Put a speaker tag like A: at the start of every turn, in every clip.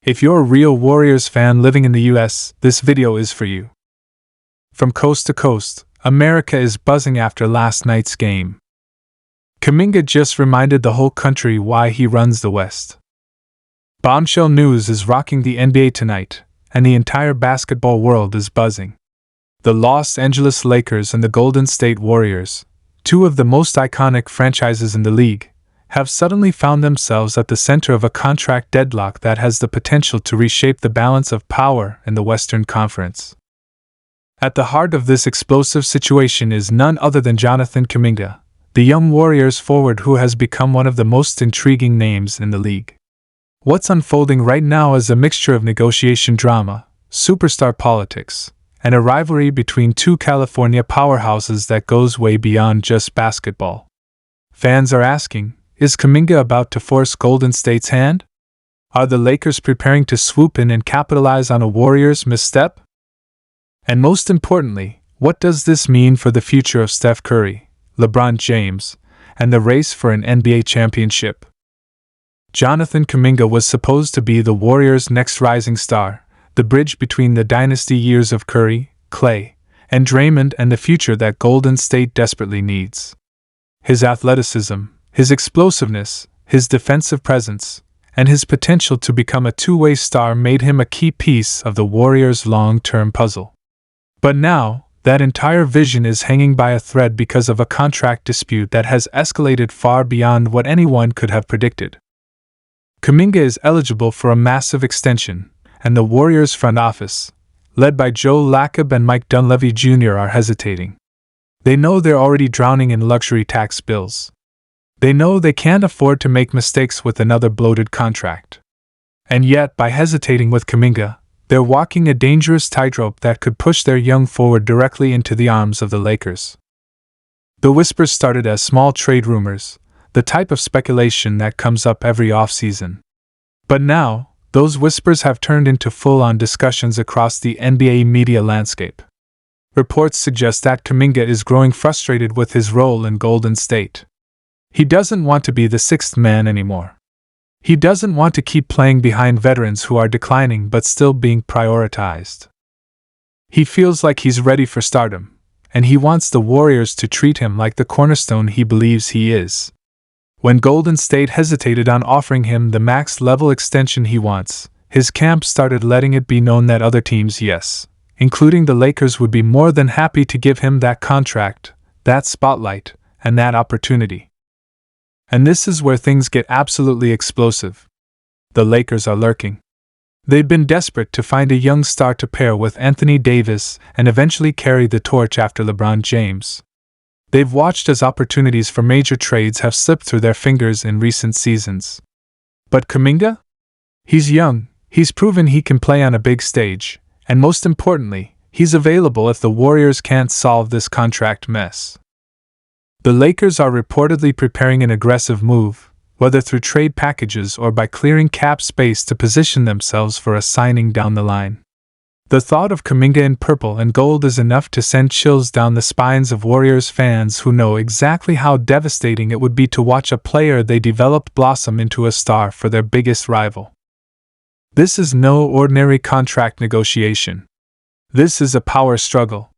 A: If you're a real Warriors fan living in the US, this video is for you. From coast to coast, America is buzzing after last night's game. Kuminga just reminded the whole country why he runs the West. Bombshell news is rocking the NBA tonight, and the entire basketball world is buzzing. The Los Angeles Lakers and the Golden State Warriors, two of the most iconic franchises in the league, have suddenly found themselves at the center of a contract deadlock that has the potential to reshape the balance of power in the Western Conference. At the heart of this explosive situation is none other than Jonathan Kuminga, the young Warriors forward who has become one of the most intriguing names in the league. What's unfolding right now is a mixture of negotiation drama, superstar politics, and a rivalry between two California powerhouses that goes way beyond just basketball. Fans are asking, is Kuminga about to force Golden State's hand? Are the Lakers preparing to swoop in and capitalize on a Warriors misstep? And most importantly, what does this mean for the future of Steph Curry, LeBron James, and the race for an NBA championship? Jonathan Kuminga was supposed to be the Warriors' next rising star, the bridge between the dynasty years of Curry, Klay, and Draymond and the future that Golden State desperately needs. His athleticism, his explosiveness, his defensive presence, and his potential to become a two-way star made him a key piece of the Warriors' long-term puzzle. But now, that entire vision is hanging by a thread because of a contract dispute that has escalated far beyond what anyone could have predicted. Kuminga is eligible for a massive extension, and the Warriors' front office, led by Joe Lacob and Mike Dunleavy Jr., are hesitating. They know they're already drowning in luxury tax bills. They know they can't afford to make mistakes with another bloated contract. And yet, by hesitating with Kuminga, they're walking a dangerous tightrope that could push their young forward directly into the arms of the Lakers. The whispers started as small trade rumors, the type of speculation that comes up every offseason. But now, those whispers have turned into full-on discussions across the NBA media landscape. Reports suggest that Kuminga is growing frustrated with his role in Golden State. He doesn't want to be the sixth man anymore. He doesn't want to keep playing behind veterans who are declining but still being prioritized. He feels like he's ready for stardom, and he wants the Warriors to treat him like the cornerstone he believes he is. When Golden State hesitated on offering him the max-level extension he wants, his camp started letting it be known that other teams, yes, including the Lakers, would be more than happy to give him that contract, that spotlight, and that opportunity. And this is where things get absolutely explosive. The Lakers are lurking. They've been desperate to find a young star to pair with Anthony Davis and eventually carry the torch after LeBron James. They've watched as opportunities for major trades have slipped through their fingers in recent seasons. But Kuminga? He's young, he's proven he can play on a big stage, and most importantly, he's available if the Warriors can't solve this contract mess. The Lakers are reportedly preparing an aggressive move, whether through trade packages or by clearing cap space to position themselves for a signing down the line. The thought of Kuminga in purple and gold is enough to send chills down the spines of Warriors fans who know exactly how devastating it would be to watch a player they developed blossom into a star for their biggest rival. This is no ordinary contract negotiation. This is a power struggle.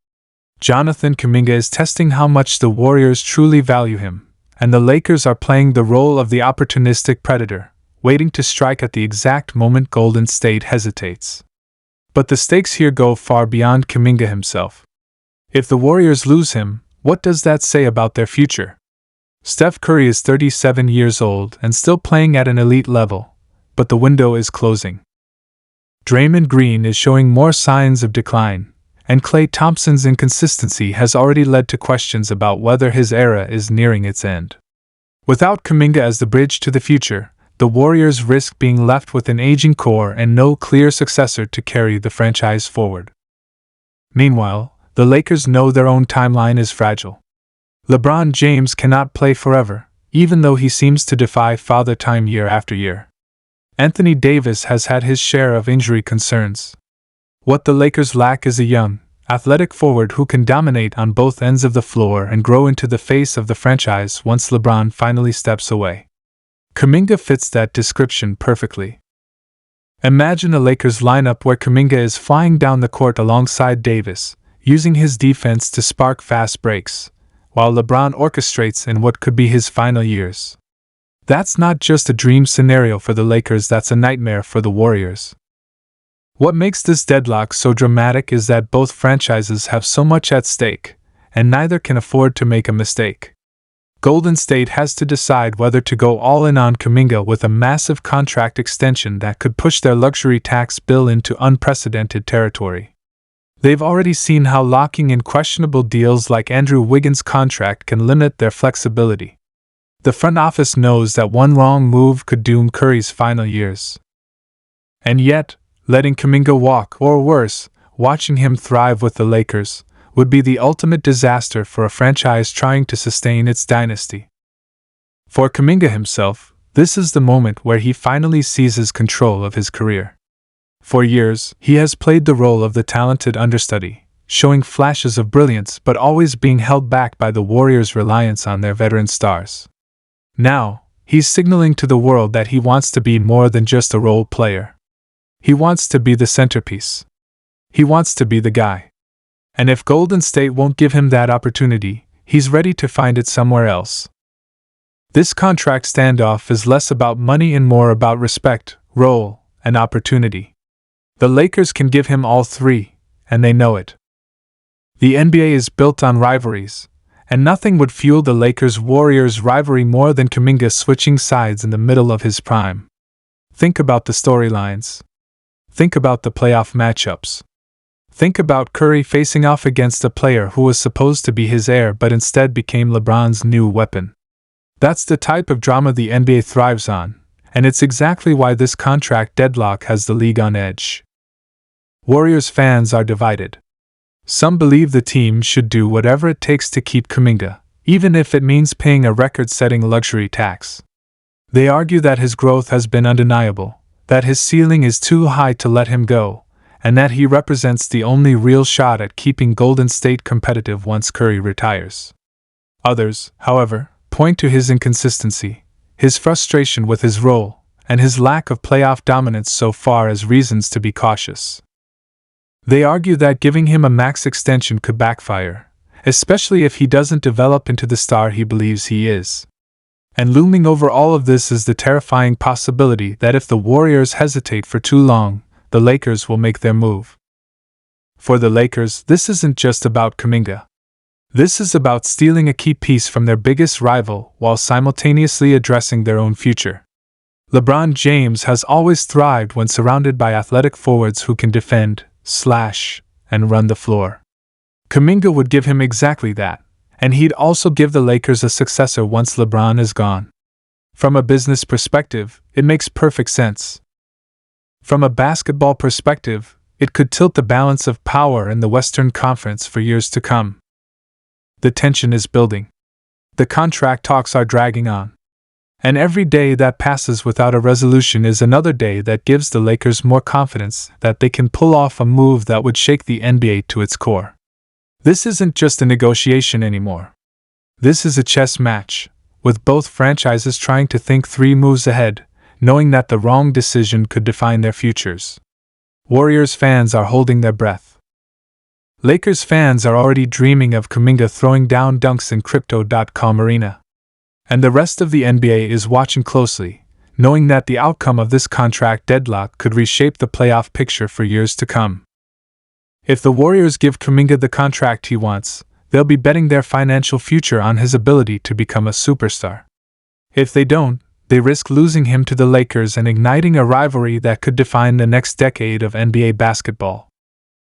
A: Jonathan Kuminga is testing how much the Warriors truly value him, and the Lakers are playing the role of the opportunistic predator, waiting to strike at the exact moment Golden State hesitates. But the stakes here go far beyond Kuminga himself. If the Warriors lose him, what does that say about their future? Steph Curry is 37 years old and still playing at an elite level, but the window is closing. Draymond Green is showing more signs of decline, and Klay Thompson's inconsistency has already led to questions about whether his era is nearing its end. Without Kuminga as the bridge to the future, the Warriors risk being left with an aging core and no clear successor to carry the franchise forward. Meanwhile, the Lakers know their own timeline is fragile. LeBron James cannot play forever, even though he seems to defy father time year after year. Anthony Davis has had his share of injury concerns. What the Lakers lack is a young, athletic forward who can dominate on both ends of the floor and grow into the face of the franchise once LeBron finally steps away. Kuminga fits that description perfectly. Imagine a Lakers lineup where Kuminga is flying down the court alongside Davis, using his defense to spark fast breaks, while LeBron orchestrates in what could be his final years. That's not just a dream scenario for the Lakers, that's a nightmare for the Warriors. What makes this deadlock so dramatic is that both franchises have so much at stake, and neither can afford to make a mistake. Golden State has to decide whether to go all in on Kuminga with a massive contract extension that could push their luxury tax bill into unprecedented territory. They've already seen how locking in questionable deals like Andrew Wiggins' contract can limit their flexibility. The front office knows that one wrong move could doom Curry's final years. And yet, letting Kuminga walk, or worse, watching him thrive with the Lakers, would be the ultimate disaster for a franchise trying to sustain its dynasty. For Kuminga himself, this is the moment where he finally seizes control of his career. For years, he has played the role of the talented understudy, showing flashes of brilliance but always being held back by the Warriors' reliance on their veteran stars. Now, he's signaling to the world that he wants to be more than just a role player. He wants to be the centerpiece. He wants to be the guy. And if Golden State won't give him that opportunity, he's ready to find it somewhere else. This contract standoff is less about money and more about respect, role, and opportunity. The Lakers can give him all three, and they know it. The NBA is built on rivalries, and nothing would fuel the Lakers-Warriors rivalry more than Kuminga switching sides in the middle of his prime. Think about the storylines. Think about the playoff matchups. Think about Curry facing off against a player who was supposed to be his heir but instead became LeBron's new weapon. That's the type of drama the NBA thrives on, and it's exactly why this contract deadlock has the league on edge. Warriors fans are divided. Some believe the team should do whatever it takes to keep Kuminga, even if it means paying a record-setting luxury tax. They argue that his growth has been undeniable, that his ceiling is too high to let him go, and that he represents the only real shot at keeping Golden State competitive once Curry retires. Others, however, point to his inconsistency, his frustration with his role, and his lack of playoff dominance so far as reasons to be cautious. They argue that giving him a max extension could backfire, especially if he doesn't develop into the star he believes he is. And looming over all of this is the terrifying possibility that if the Warriors hesitate for too long, the Lakers will make their move. For the Lakers, this isn't just about Kuminga. This is about stealing a key piece from their biggest rival while simultaneously addressing their own future. LeBron James has always thrived when surrounded by athletic forwards who can defend, slash, and run the floor. Kuminga would give him exactly that, and he'd also give the Lakers a successor once LeBron is gone. From a business perspective, it makes perfect sense. From a basketball perspective, it could tilt the balance of power in the Western Conference for years to come. The tension is building. The contract talks are dragging on. And every day that passes without a resolution is another day that gives the Lakers more confidence that they can pull off a move that would shake the NBA to its core. This isn't just a negotiation anymore. This is a chess match, with both franchises trying to think 3 moves ahead, knowing that the wrong decision could define their futures. Warriors fans are holding their breath. Lakers fans are already dreaming of Kuminga throwing down dunks in Crypto.com arena. And the rest of the NBA is watching closely, knowing that the outcome of this contract deadlock could reshape the playoff picture for years to come. If the Warriors give Kuminga the contract he wants, they'll be betting their financial future on his ability to become a superstar. If they don't, they risk losing him to the Lakers and igniting a rivalry that could define the next decade of NBA basketball.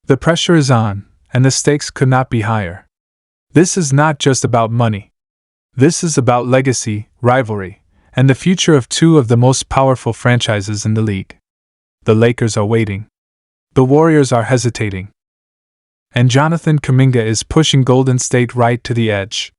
A: The pressure is on, and the stakes could not be higher. This is not just about money. This is about legacy, rivalry, and the future of 2 of the most powerful franchises in the league. The Lakers are waiting. The Warriors are hesitating. And Jonathan Kuminga is pushing Golden State right to the edge.